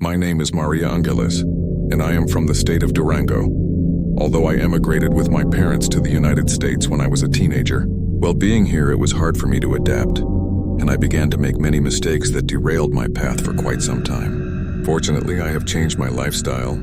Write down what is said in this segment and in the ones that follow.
My name is Maria Angeles, and I am from the state of Durango. Although I emigrated with my parents to the United States when I was a teenager, while being here it was hard for me to adapt, and I began to make many mistakes that derailed my path for quite some time. Fortunately, I have changed my lifestyle,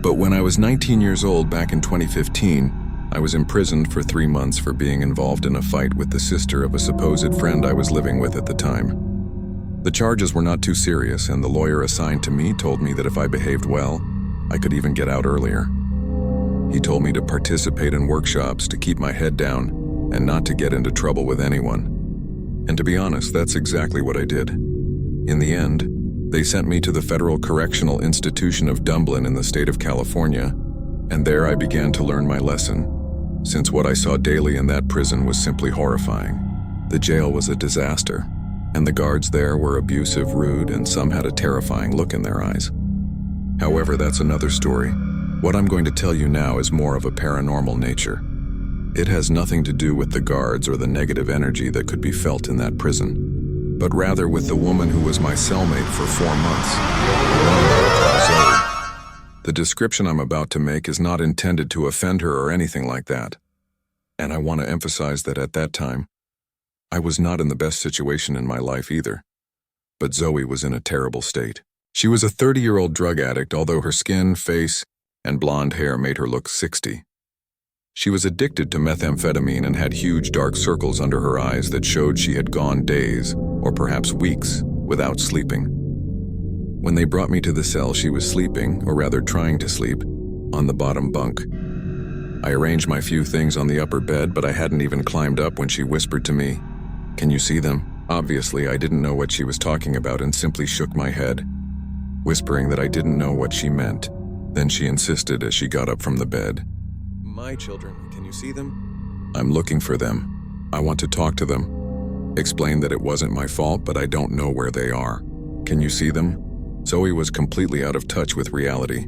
but when I was 19 years old back in 2015, I was imprisoned for 3 months for being involved in a fight with the sister of a supposed friend I was living with at the time. The charges were not too serious, and the lawyer assigned to me told me that if I behaved well, I could even get out earlier. He told me to participate in workshops, to keep my head down, and not to get into trouble with anyone. And to be honest, that's exactly what I did. In the end, they sent me to the Federal Correctional Institution of Dublin in the state of California, and there I began to learn my lesson, since what I saw daily in that prison was simply horrifying. The jail was a disaster, and the guards there were abusive, rude, and some had a terrifying look in their eyes. However, that's another story. What I'm going to tell you now is more of a paranormal nature. It has nothing to do with the guards or the negative energy that could be felt in that prison, but rather with the woman who was my cellmate for 4 months, the woman I would call Zoe. The description I'm about to make is not intended to offend her or anything like that, and I want to emphasize that at that time, I was not in the best situation in my life either, but Zoe was in a terrible state. She was a 30-year-old drug addict, although her skin, face, and blonde hair made her look 60. She was addicted to methamphetamine and had huge dark circles under her eyes that showed she had gone days, or perhaps weeks, without sleeping. When they brought me to the cell, she was sleeping, or rather trying to sleep, on the bottom bunk. I arranged my few things on the upper bed, but I hadn't even climbed up when she whispered to me, "Can you see them?" Obviously, I didn't know what she was talking about and simply shook my head, whispering that I didn't know what she meant. Then she insisted as she got up from the bed, "My children, can you see them?" "I'm looking for them. I want to talk to them." Explained that it wasn't my fault, but I don't know where they are. "Can you see them?" Zoe was completely out of touch with reality,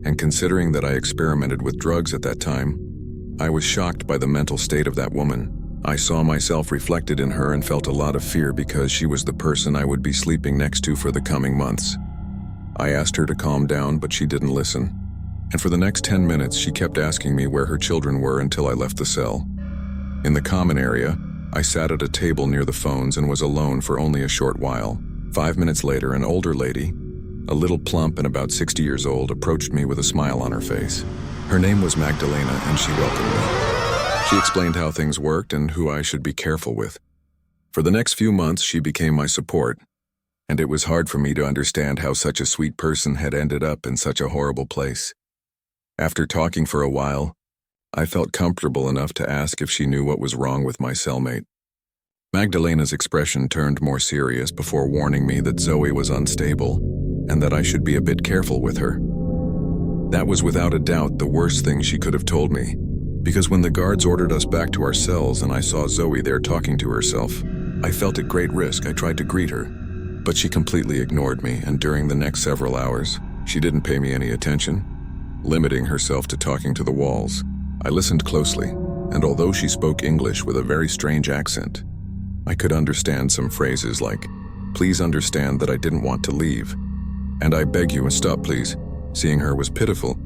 and considering that I experimented with drugs at that time, I was shocked by the mental state of that woman. I saw myself reflected in her and felt a lot of fear because she was the person I would be sleeping next to for the coming months. I asked her to calm down, but she didn't listen. And for the next 10 minutes, she kept asking me where her children were until I left the cell. In the common area, I sat at a table near the phones and was alone for only a short while. 5 minutes later, an older lady, a little plump and about 60 years old, approached me with a smile on her face. Her name was Magdalena, and she welcomed me. She explained how things worked and who I should be careful with. For the next few months, she became my support, and it was hard for me to understand how such a sweet person had ended up in such a horrible place. After talking for a while, I felt comfortable enough to ask if she knew what was wrong with my cellmate. Magdalena's expression turned more serious before warning me that Zoe was unstable and that I should be a bit careful with her. That was without a doubt the worst thing she could have told me, because when the guards ordered us back to our cells and I saw Zoe there talking to herself, I felt at great risk. I tried to greet her, but she completely ignored me, and during the next several hours, she didn't pay me any attention, limiting herself to talking to the walls. I listened closely, and although she spoke English with a very strange accent, I could understand some phrases like, "Please understand that I didn't want to leave," and "I beg you, stop please." Seeing her was pitiful,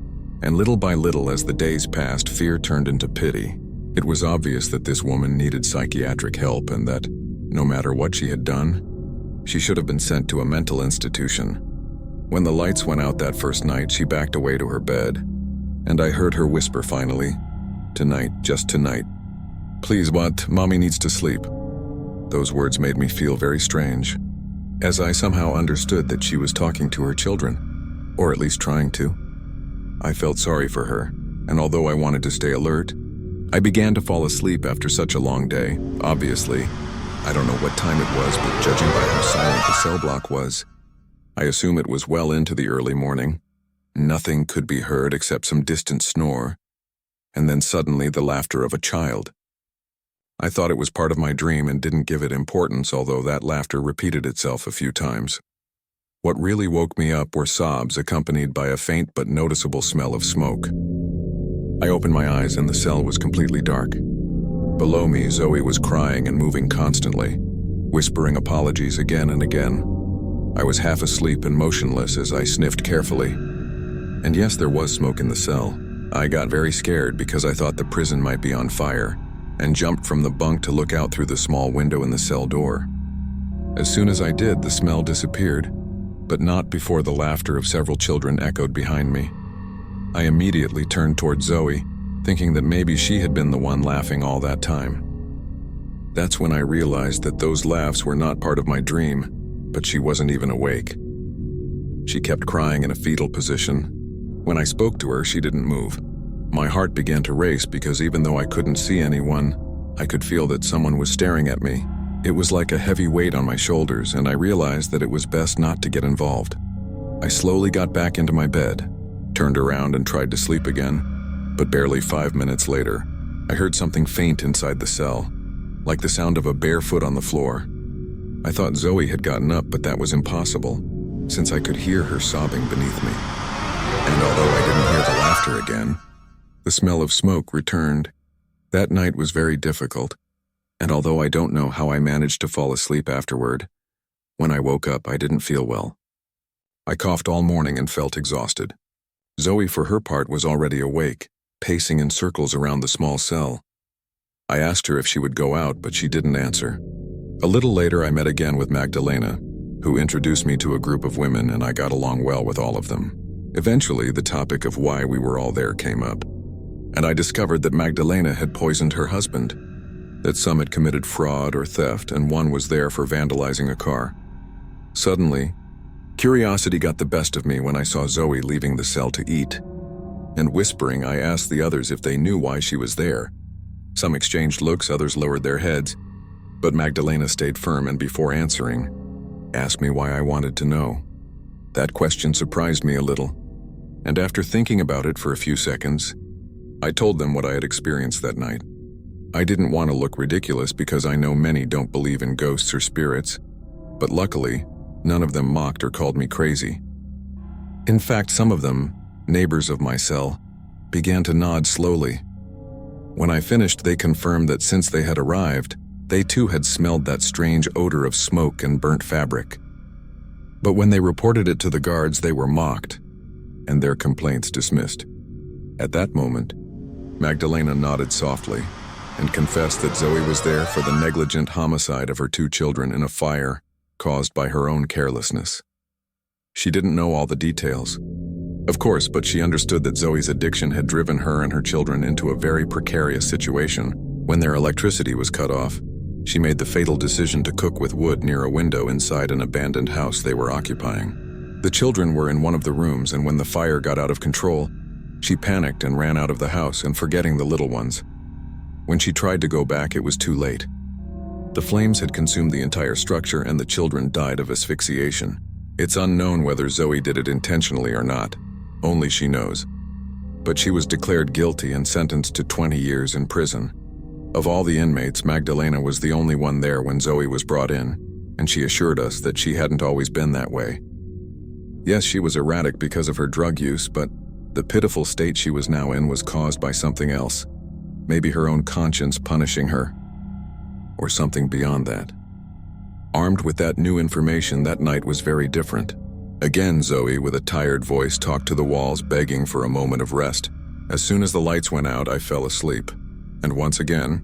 and little by little as the days passed, fear turned into pity. It was obvious that this woman needed psychiatric help and that, no matter what she had done, she should have been sent to a mental institution. When the lights went out that first night, she backed away to her bed, and I heard her whisper finally, "Tonight, just tonight. Please, what? Mommy needs to sleep." Those words made me feel very strange, as I somehow understood that she was talking to her children, or at least trying to. I felt sorry for her, and although I wanted to stay alert, I began to fall asleep after such a long day. Obviously, I don't know what time it was, but judging by how silent the cell block was, I assume it was well into the early morning. Nothing could be heard except some distant snore, and then suddenly the laughter of a child. I thought it was part of my dream and didn't give it importance, although that laughter repeated itself a few times. What really woke me up were sobs accompanied by a faint but noticeable smell of smoke. I opened my eyes and the cell was completely dark. Below me, Zoe was crying and moving constantly, whispering apologies again and again. I was half asleep and motionless as I sniffed carefully. And yes, there was smoke in the cell. I got very scared because I thought the prison might be on fire, and jumped from the bunk to look out through the small window in the cell door. As soon as I did, the smell disappeared, but not before the laughter of several children echoed behind me. I immediately turned toward Zoe, thinking that maybe she had been the one laughing all that time. That's when I realized that those laughs were not part of my dream, but she wasn't even awake. She kept crying in a fetal position. When I spoke to her, she didn't move. My heart began to race because even though I couldn't see anyone, I could feel that someone was staring at me. It was like a heavy weight on my shoulders, and I realized that it was best not to get involved. I slowly got back into my bed, turned around and tried to sleep again, but barely 5 minutes later, I heard something faint inside the cell, like the sound of a bare foot on the floor. I thought Zoe had gotten up, but that was impossible, since I could hear her sobbing beneath me. And although I didn't hear the laughter again, the smell of smoke returned. That night was very difficult, and although I don't know how I managed to fall asleep afterward, when I woke up I didn't feel well. I coughed all morning and felt exhausted. Zoe, for her part, was already awake, pacing in circles around the small cell. I asked her if she would go out, but she didn't answer. A little later I met again with Magdalena, who introduced me to a group of women, and I got along well with all of them. Eventually, the topic of why we were all there came up, and I discovered that Magdalena had poisoned her husband, that some had committed fraud or theft, and one was there for vandalizing a car. Suddenly, curiosity got the best of me when I saw Zoe leaving the cell to eat, and whispering, I asked the others if they knew why she was there. Some exchanged looks, others lowered their heads, but Magdalena stayed firm and before answering, asked me why I wanted to know. That question surprised me a little, and after thinking about it for a few seconds, I told them what I had experienced that night. I didn't want to look ridiculous because I know many don't believe in ghosts or spirits, but luckily, none of them mocked or called me crazy. In fact, some of them, neighbors of my cell, began to nod slowly. When I finished, they confirmed that since they had arrived, they too had smelled that strange odor of smoke and burnt fabric. But when they reported it to the guards, they were mocked, and their complaints dismissed. At that moment, Magdalena nodded softly and confessed that Zoe was there for the negligent homicide of her 2 children in a fire caused by her own carelessness. She didn't know all the details, of course, but she understood that Zoe's addiction had driven her and her children into a very precarious situation. When their electricity was cut off, she made the fatal decision to cook with wood near a window inside an abandoned house they were occupying. The children were in one of the rooms, and when the fire got out of control, she panicked and ran out of the house, and forgetting the little ones. When she tried to go back, it was too late. The flames had consumed the entire structure, and the children died of asphyxiation. It's unknown whether Zoe did it intentionally or not. Only she knows. But she was declared guilty and sentenced to 20 years in prison. Of all the inmates, Magdalena was the only one there when Zoe was brought in, and she assured us that she hadn't always been that way. Yes, she was erratic because of her drug use, but the pitiful state she was now in was caused by something else. Maybe her own conscience punishing her, or something beyond that. Armed with that new information, that night was very different. Again, Zoe, with a tired voice, talked to the walls, begging for a moment of rest. As soon as the lights went out, I fell asleep. And once again,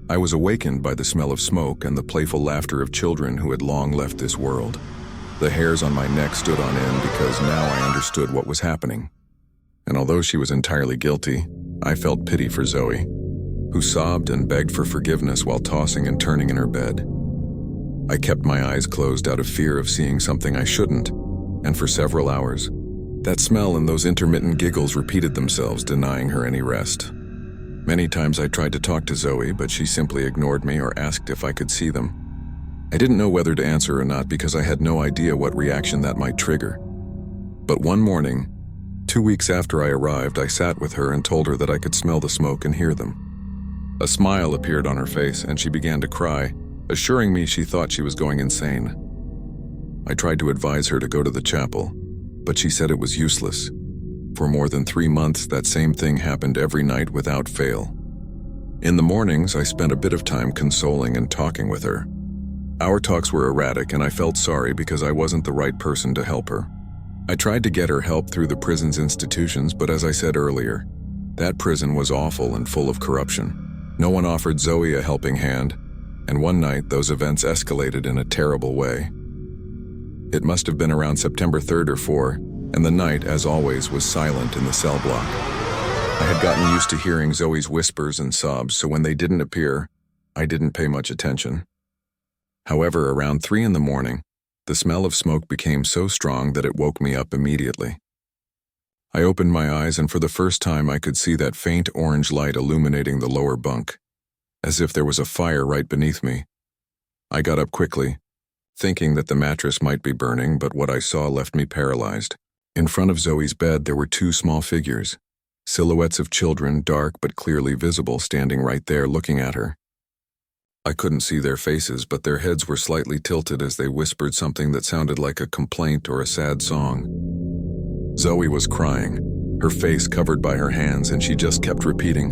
I was awakened by the smell of smoke and the playful laughter of children who had long left this world. The hairs on my neck stood on end because now I understood what was happening. And although she was entirely guilty, I felt pity for Zoe, who sobbed and begged for forgiveness while tossing and turning in her bed. I kept my eyes closed out of fear of seeing something I shouldn't, and for several hours, that smell and those intermittent giggles repeated themselves, denying her any rest. Many times I tried to talk to Zoe, but she simply ignored me or asked if I could see them. I didn't know whether to answer or not because I had no idea what reaction that might trigger. But one morning, 2 weeks after I arrived, I sat with her and told her that I could smell the smoke and hear them. A smile appeared on her face and she began to cry, assuring me she thought she was going insane. I tried to advise her to go to the chapel, but she said it was useless. For more than 3 months, that same thing happened every night without fail. In the mornings, I spent a bit of time consoling and talking with her. Our talks were erratic, and I felt sorry because I wasn't the right person to help her. I tried to get her help through the prison's institutions, but as I said earlier, that prison was awful and full of corruption. No one offered Zoe a helping hand, and one night those events escalated in a terrible way. It must have been around September 3rd or 4th, and the night, as always, was silent in the cell block. I had gotten used to hearing Zoe's whispers and sobs, so when they didn't appear, I didn't pay much attention. However, around 3 in the morning, the smell of smoke became so strong that it woke me up immediately. I opened my eyes, and for the first time I could see that faint orange light illuminating the lower bunk, as if there was a fire right beneath me. I got up quickly, thinking that the mattress might be burning, but what I saw left me paralyzed. In front of Zoe's bed there were 2 small figures, silhouettes of children, dark but clearly visible, standing right there looking at her. I couldn't see their faces, but their heads were slightly tilted as they whispered something that sounded like a complaint or a sad song. Zoe was crying, her face covered by her hands, and she just kept repeating,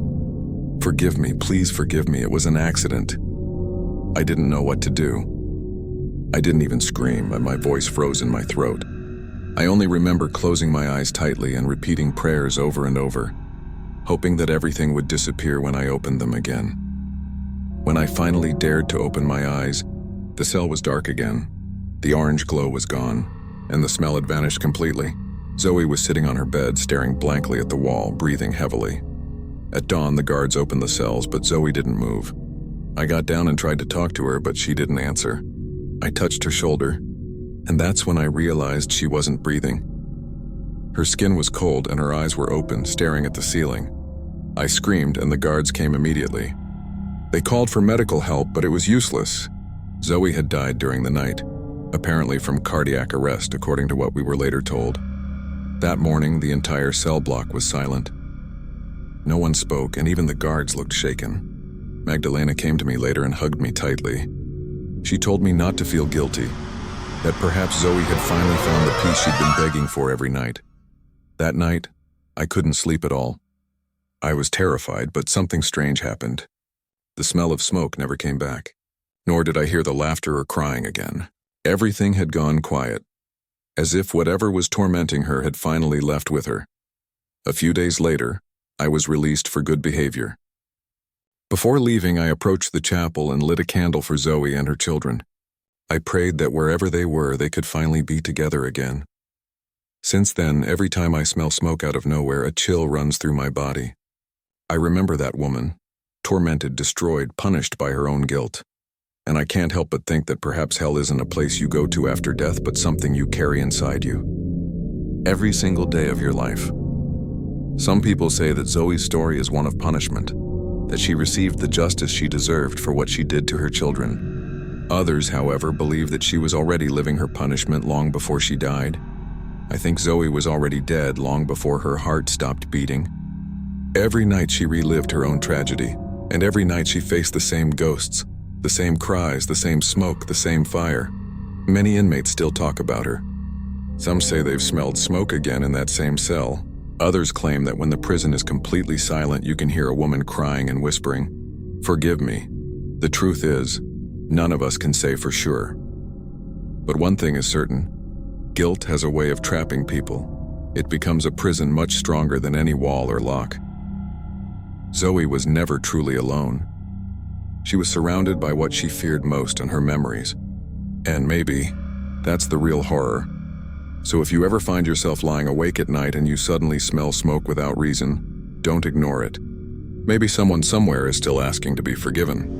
"Forgive me, please forgive me, it was an accident." I didn't know what to do. I didn't even scream, and my voice froze in my throat. I only remember closing my eyes tightly and repeating prayers over and over, hoping that everything would disappear when I opened them again. When I finally dared to open my eyes, the cell was dark again. The orange glow was gone, and the smell had vanished completely. Zoe was sitting on her bed, staring blankly at the wall, breathing heavily. At dawn, the guards opened the cells, but Zoe didn't move. I got down and tried to talk to her, but she didn't answer. I touched her shoulder, and that's when I realized she wasn't breathing. Her skin was cold and her eyes were open, staring at the ceiling. I screamed, and the guards came immediately. They called for medical help, but it was useless. Zoe had died during the night, apparently from cardiac arrest, according to what we were later told. That morning, the entire cell block was silent. No one spoke, and even the guards looked shaken. Magdalena came to me later and hugged me tightly. She told me not to feel guilty, that perhaps Zoe had finally found the peace she'd been begging for every night. That night, I couldn't sleep at all. I was terrified, but something strange happened. The smell of smoke never came back, nor did I hear the laughter or crying again. Everything had gone quiet, as if whatever was tormenting her had finally left with her. A few days later, I was released for good behavior. Before leaving, I approached the chapel and lit a candle for Zoe and her children. I prayed that wherever they were, they could finally be together again. Since then, every time I smell smoke out of nowhere, a chill runs through my body. I remember that woman, tormented, destroyed, punished by her own guilt. And I can't help but think that perhaps hell isn't a place you go to after death, but something you carry inside you, every single day of your life. Some people say that Zoe's story is one of punishment, that she received the justice she deserved for what she did to her children. Others, however, believe that she was already living her punishment long before she died. I think Zoe was already dead long before her heart stopped beating. Every night she relived her own tragedy, and every night she faced the same ghosts, the same cries, the same smoke, the same fire. Many inmates still talk about her. Some say they've smelled smoke again in that same cell. Others claim that when the prison is completely silent, you can hear a woman crying and whispering, "Forgive me." The truth is, none of us can say for sure. But one thing is certain, guilt has a way of trapping people. It becomes a prison much stronger than any wall or lock. Zoe was never truly alone. She was surrounded by what she feared most and her memories. And maybe that's the real horror. So if you ever find yourself lying awake at night and you suddenly smell smoke without reason, don't ignore it. Maybe someone somewhere is still asking to be forgiven.